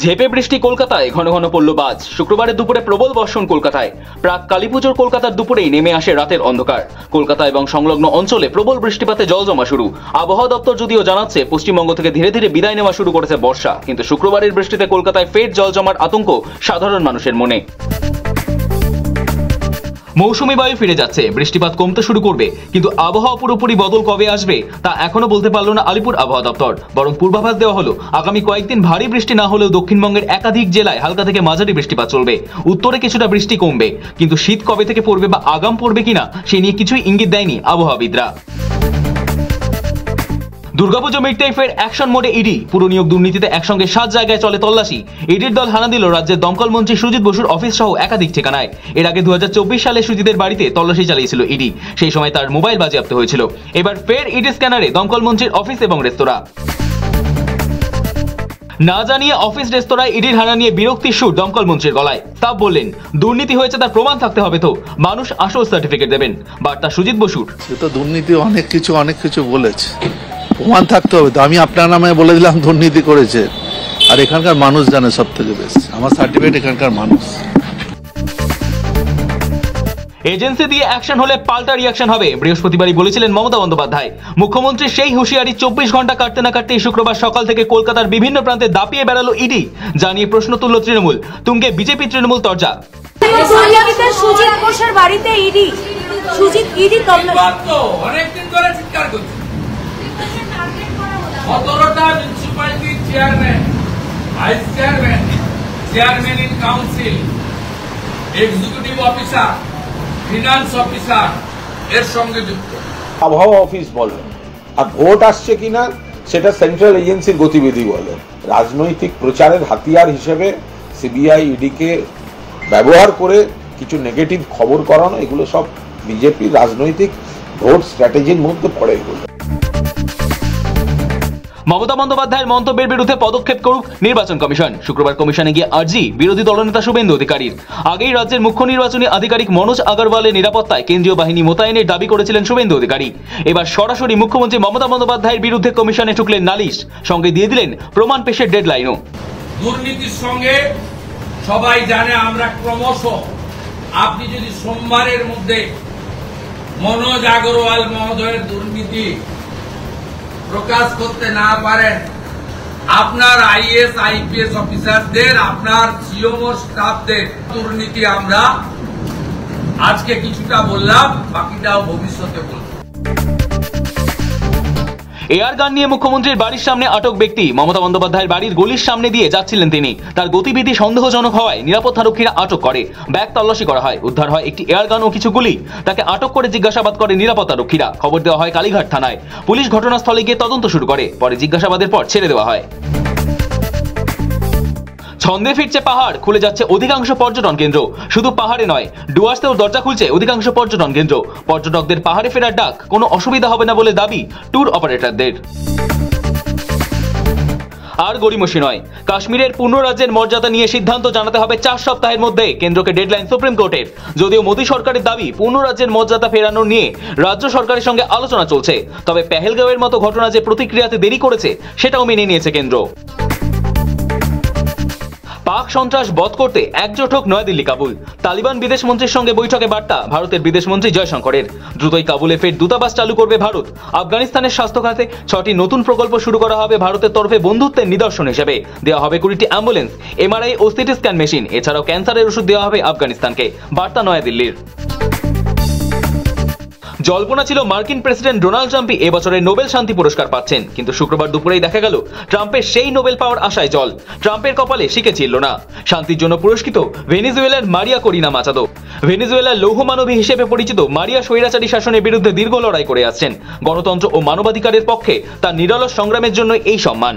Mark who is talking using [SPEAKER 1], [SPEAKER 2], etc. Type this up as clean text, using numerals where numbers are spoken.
[SPEAKER 1] ঝেপে বৃষ্টি কলকাতায়, ঘন ঘন পড়ল বাজ। শুক্রবারের দুপুরে প্রবল বর্ষণ কলকাতায়। প্রাক কালীপুজোর কলকাতার দুপুরেই নেমে আসে রাতের অন্ধকার। কলকাতা এবং সংলগ্ন অঞ্চলে প্রবল বৃষ্টিপাতে জল জমা শুরু। আবহাওয়া দপ্তর যদিও জানাচ্ছে পশ্চিমবঙ্গ থেকে ধীরে ধীরে বিদায় নেওয়া শুরু করেছে বর্ষা, কিন্তু শুক্রবারের বৃষ্টিতে কলকাতায় ফের জল জমার আতঙ্ক সাধারণ মানুষের মনে। মৌসুমী বায়ু ফিরে যাচ্ছে, বৃষ্টিপাত কমতে শুরু করবে, কিন্তু আবহাওয়া পুরোপুরি বদল কবে আসবে তা এখনো বলতে পারল না আলিপুর আবহাওয়া দপ্তর। বরং পূর্বাভাস দেওয়া হলো আগামী কয়েকদিন ভারী বৃষ্টি না হলেও দক্ষিণবঙ্গের একাধিক জেলায় হালকা থেকে মাঝারি বৃষ্টিপাত চলবে। উত্তরে কিছুটা বৃষ্টি কমবে, কিন্তু শীত কবে থেকে পড়বে বা আগাম পড়বে কিনা সে নিয়ে কিছুই ইঙ্গিত দেয়নি আবহাওয়াবিদরা। দুর্গাপুজো মিটতেই ফের অ্যাকশন মোডে ইডি। পুরো নিয়োগ দুর্নীতিতে একসঙ্গে 7 জায়গায় চলে তল্লাশি। ইডির দল হানা দিল রাজ্যের দমকল মন্ত্রী সুজিত বসুর অফিস সহ একাধিক ঠিকানায়। এর আগে 2024 সালে সুজিতের বাড়িতে তল্লাশি চালিয়েছিল ইডি। সেই সময় তার মোবাইল বাজেয়াপ্ত হয়েছিল। এবার ফের ইডি স্ক্যানারে দমকল মন্ত্রীর অফিস এবং রেস্তোরাঁ। না জানিয়ে অফিস রেস্তোরাঁয় ইডির হানা নিয়ে বিরক্তির সুর দমকল মন্ত্রীর গলায়। তা বললেন, দুর্নীতি হয়েছে তার প্রমাণ থাকতে হবে, তো মানুষ আসল সার্টিফিকেট দেবেন। বার্তা সুজিত বসুর।
[SPEAKER 2] তো দুর্নীতি অনেক কিছু বলেছে, প্রমাণ থাকতে হবে। তো আমি আপনার নামে বলে দিলাম দুর্নীতি করেছে, আর এখানকার মানুষ জানে সব থেকে বেশি। আমার সার্টিফিকেট এখানকার মানুষ।
[SPEAKER 1] এজেন্সি দিয়ে অ্যাকশন হলে পাল্টা রিয়াকশন হবে, বৃহস্পতিবারই বলেছিলেন মমতা বন্দ্যোপাধ্যায়। মুখ্যমন্ত্রীর সেই হুঁশিয়ারি 24 ঘন্টা কাটতে না কাটতেই শুক্রবার সকাল থেকে কলকাতার বিভিন্ন প্রান্তে দাপিয়ে বেড়ালো ইডি। জানিয়ে প্রশ্ন তুলল তৃণমূল, তুঙ্গে বিজেপি তৃণমূল তরজা।
[SPEAKER 3] সুজিত ঘোষের বাড়িতে ইডি, সুজিত ইডি
[SPEAKER 4] অনেকদিন ধরে চিৎকার করছে। 17টা municipality chairman, vice chairman, chairman in council, executive officer, finance officer এর সঙ্গে যুক্ত।
[SPEAKER 5] আবহাওয়া অফিস বলে, আর ভোট আসছে কিনা সেটা সেন্ট্রাল এজেন্সির গতিবিধি বলে। রাজনৈতিক প্রচারের হাতিয়ার হিসেবে সিবিআই ইডিকে ব্যবহার করে কিছু নেগেটিভ খবর করানো, এগুলো সব বিজেপির রাজনৈতিক ভোট স্ট্র্যাটেজির মধ্যে পড়ে। এগুলো
[SPEAKER 1] মমতা বন্দ্যোপাধ্যায়ের মন্তব্যের বিরুদ্ধে পদক্ষেপ করুক নির্বাচন কমিশন। শুক্রবার কমিশনে গিয়ে আর্জি বিরোধী দলনেতা শুভেন্দু অধিকারীর। আগেই রাজ্যের মুখ্য নির্বাচনী আধিকারিক মনোজ আগরওয়ালের নিরাপত্তায় কেন্দ্রীয় বাহিনী মোতায়েনের দাবি করেছিলেন শুভেন্দু অধিকারী। এবার সরাসরি মুখ্যমন্ত্রী মমতা বন্দ্যোপাধ্যায়ের বিরুদ্ধে কমিশনে ঠুকলেন নালিশ, সঙ্গে দিয়ে দিলেন প্রমাণ পেশের ডেডলাইনও।
[SPEAKER 4] দুর্নীতির সঙ্গে সবাই জানে আমরা ক্রমশ, আপনি যদি সোমবারের মধ্যে মনোজ আগরওয়াল মহোদয়ের দুর্নীতি প্রকাশ করতে না পারেন, আপনার আইএস আইপিএস অফিসারদের, আপনার সিওমো স্টাফদের দুর্নীতি আমরা আজকে কিছুটা বললাম, বাকিটাও ভবিষ্যতে বলব।
[SPEAKER 1] এয়ার গান নিয়ে মুখ্যমন্ত্রীর বাড়ির সামনে আটক ব্যক্তি। মমতা বন্দ্যোপাধ্যায়ের বাড়ির গলির সামনে দিয়ে যাচ্ছিলেন তিনি। তার গতিবিধি সন্দেহজনক হওয়ায় নিরাপত্তারক্ষীরা আটক করে। ব্যাগ তল্লাশি করা হয়, উদ্ধার হয় একটি এয়ার গান ও কিছু গুলি। তাকে আটক করে জিজ্ঞাসাবাদ করে নিরাপত্তারক্ষীরা। খবর দেওয়া হয় কালীঘাট থানায়। পুলিশ ঘটনাস্থলে গিয়ে তদন্ত শুরু করে, পরে জিজ্ঞাসাবাদের পর ছেড়ে দেওয়া হয়। ছন্দে ফিরছে পাহাড়, খুলে যাচ্ছে অধিকাংশ পর্যটন কেন্দ্র। শুধু পাহাড়ে নয়, ডুয়ার্সেও দরজা খুলছে অধিকাংশ পর্যটন কেন্দ্র। পর্যটকদের পাহাড়ে ফেরার ডাক, কোনো অসুবিধা হবে না বলে দাবি ট্যুর অপারেটরদের। আর গড়িমসি নয়, কাশ্মীরের পূর্ণ রাজ্যের মর্যাদা নিয়ে সিদ্ধান্ত জানাতে হবে 4 সপ্তাহের মধ্যে। কেন্দ্রকে ডেডলাইন সুপ্রিম কোর্টের। যদিও মোদী সরকারের দাবি পূর্ণ রাজ্যের মর্যাদা ফেরানোর নিয়ে রাজ্য সরকারের সঙ্গে আলোচনা চলছে, তবে পেহেলগাঁওয়ের মতো ঘটনা যে প্রতিক্রিয়াতে দেরি করেছে সেটাও মেনে নিয়েছে কেন্দ্র। পাক সন্ত্রাস বধ করতে একজোট হোক নয়াদিল্লি কাবুল। তালিবান বিদেশ মন্ত্রীর সঙ্গে বৈঠকে বার্তা ভারতের বিদেশ মন্ত্রী জয়শঙ্করের। দ্রুতই কাবুলে ফের দূতাবাস চালু করবে ভারত। আফগানিস্তানের স্বাস্থ্য খাতে 6টি নতুন প্রকল্প শুরু করা হবে ভারতের তরফে বন্ধুত্বের নিদর্শন হিসেবে। দেওয়া হবে 20টি অ্যাম্বুলেন্স, এমআরআই ও সিটি স্ক্যান মেশিন। এছাড়াও ক্যান্সারের ওষুধ দেওয়া হবে আফগানিস্তানকে। বার্তা নয়াদিল্লির। জল্পনা ছিল মার্কিন প্রেসিডেন্ট ডোনাল্ড ট্রাম্পই এবছরের নোবেল শান্তি পুরস্কার পাচ্ছেন, কিন্তু শুক্রবার দুপুরেই দেখা গেল ট্রাম্পের সেই নোবেল পাওয়ার আশায় জল। ট্রাম্পের কপালে শিখে ছিল না। শান্তির জন্য পুরস্কৃত ভেনেজুয়েলার মারিয়া করিনা মাচাদো। ভেনেজুয়েলার লৌহমানবী হিসেবে পরিচিত মারিয়া স্বৈরাচারী শাসনের বিরুদ্ধে দীর্ঘ লড়াই করে আসছেন। গণতন্ত্র ও মানবাধিকারের পক্ষে তার নিরলস সংগ্রামের জন্য এই সম্মান।